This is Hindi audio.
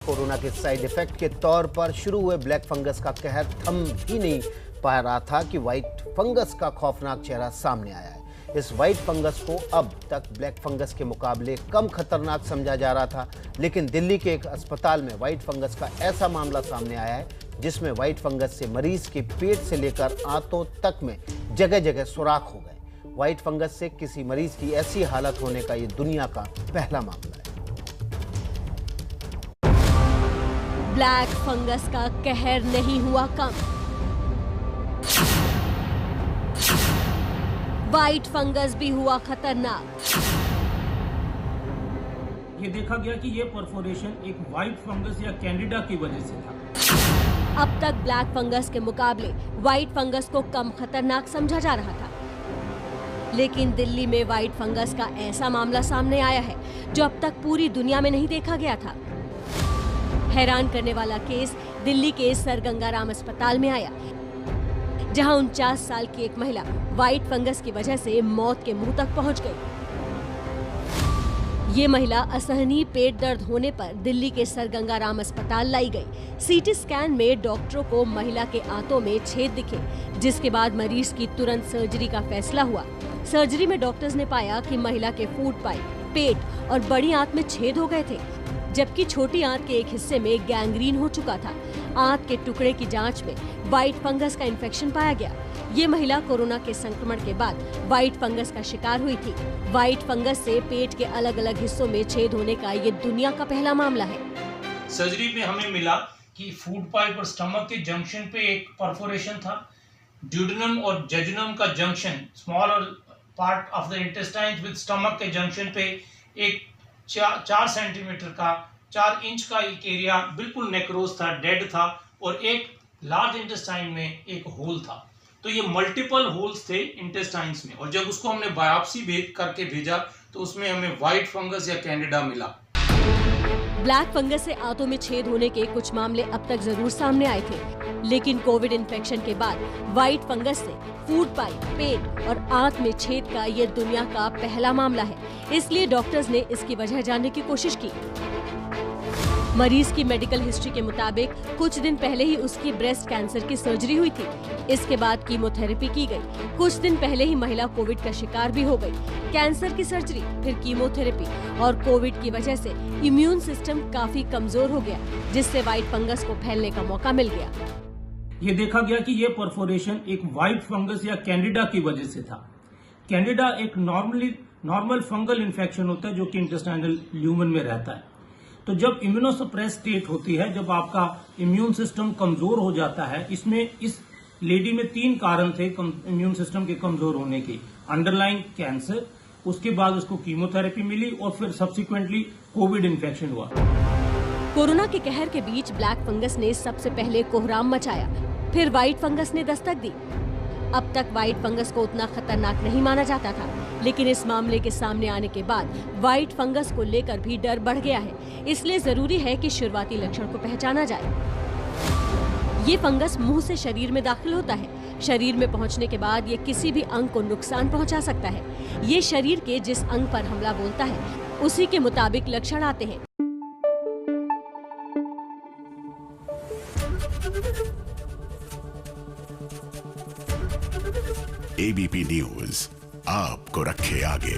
कोरोना के साइड इफेक्ट के तौर पर शुरू हुए ब्लैक फंगस का कहर थम भी नहीं पा रहा था कि व्हाइट फंगस का खौफनाक चेहरा सामने आया है। इस व्हाइट फंगस को अब तक ब्लैक फंगस के मुकाबले कम खतरनाक समझा जा रहा था, लेकिन दिल्ली के एक अस्पताल में व्हाइट फंगस का ऐसा मामला सामने आया है जिसमें व्हाइट फंगस से मरीज के पेट से लेकर आंतों तक में जगह जगह सुराख हो गए। व्हाइट फंगस से किसी मरीज की ऐसी हालत होने का ये दुनिया का पहला मामला है। ब्लैक फंगस का कहर नहीं हुआ कम। व्हाइट फंगस भी हुआ खतरनाक। ये देखा गया कि ये परफोरेशन एक व्हाइट फंगस या कैंडिडा की वजह से था। अब तक ब्लैक फंगस के मुकाबले व्हाइट फंगस को कम खतरनाक समझा जा रहा था, लेकिन दिल्ली में व्हाइट फंगस का ऐसा मामला सामने आया है जो अब तक पूरी दुनिया में नहीं देखा गया था। हैरान करने वाला केस दिल्ली के सर गंगाराम अस्पताल में आया, जहां 49 साल की एक महिला व्हाइट फंगस की वजह से मौत के मुंह तक पहुंच गई। ये महिला असहनीय पेट दर्द होने पर दिल्ली के सर गंगाराम अस्पताल लाई गई। सीटी स्कैन में डॉक्टरों को महिला के आंतों में छेद दिखे, जिसके बाद मरीज की तुरंत सर्जरी का फैसला हुआ। सर्जरी में डॉक्टर्स ने पाया कि महिला के फूड पाइप, पेट और बड़ी आंत में छेद हो गए थे, जबकि छोटी आंत के एक हिस्से में गैंग्रीन हो चुका था। आंत के टुकड़े की जांच में व्हाइट फंगस का इन्फेक्शन पाया गया। ये महिला कोरोना के संक्रमण के बाद व्हाइट फंगस का शिकार हुई थी। व्हाइट फंगस से पेट के अलग अलग हिस्सों में छेद होने का ये दुनिया का पहला मामला है। सर्जरी में हमें मिला कि फूड पाइप और स्टमक के जंक्शन पे एक परफोरेशन था। ड्यूडेनम और जेजुनम का junction, small part of the intestine with stomach के जंक्शन पे एक 4 सेंटीमीटर का 4 इंच का एक एरिया बिल्कुल नेक्रोज था, डेड था, और एक लार्ज इंटेस्टाइन में एक होल था। तो ये मल्टीपल होल्स थे इंटेस्टाइन्स में, और जब उसको हमने बायोप्सी करके भेजा तो उसमें हमें व्हाइट फंगस या कैंडिडा मिला। ब्लैक फंगस से आंतों में छेद होने के कुछ मामले अब तक जरूर सामने आए थे, लेकिन कोविड इन्फेक्शन के बाद व्हाइट फंगस से फूड पाइप, पेट और आंत में छेद का ये दुनिया का पहला मामला है। इसलिए डॉक्टर्स ने इसकी वजह जानने की कोशिश की। मरीज की मेडिकल हिस्ट्री के मुताबिक कुछ दिन पहले ही उसकी ब्रेस्ट कैंसर की सर्जरी हुई थी। इसके बाद कीमोथेरेपी की गई। कुछ दिन पहले ही महिला कोविड का शिकार भी हो गई। कैंसर की सर्जरी, फिर कीमोथेरेपी और कोविड की वजह से इम्यून सिस्टम काफी कमजोर हो गया, जिससे व्हाइट फंगस को फैलने का मौका मिल गया। ये देखा गया कि ये परफोरेशन एक व्हाइट फंगस या कैंडिडा की वजह से था। कैंडिडा एक नॉर्मल फंगल इन्फेक्शन होता है जो कि इंटेस्टाइनल ल्यूमन में रहता है। तो जब इम्यूनोसप्रेस स्टेट होती है, जब आपका इम्यून सिस्टम कमजोर हो जाता है, इसमें इस लेडी में 3 कारण थे इम्यून सिस्टम के कमजोर होने के। अंडरलाइंग कैंसर, उसके बाद उसको कीमोथेरेपी मिली, और फिर सब्सिक्वेंटली कोविड इन्फेक्शन हुआ। कोरोना के कहर के बीच ब्लैक फंगस ने सबसे पहले कोहराम मचाया, फिर व्हाइट फंगस ने दस्तक दी। अब तक व्हाइट फंगस को उतना खतरनाक नहीं माना जाता था, लेकिन इस मामले के सामने आने के बाद व्हाइट फंगस को लेकर भी डर बढ़ गया है। इसलिए जरूरी है कि शुरुआती लक्षण को पहचाना जाए। ये फंगस मुंह से शरीर में दाखिल होता है। शरीर में पहुंचने के बाद ये किसी भी अंग को नुकसान पहुंचा सकता है। ये शरीर के जिस अंग पर हमला बोलता है, उसी के मुताबिक लक्षण आते हैं। एबीपी न्यूज आपको रखे आगे।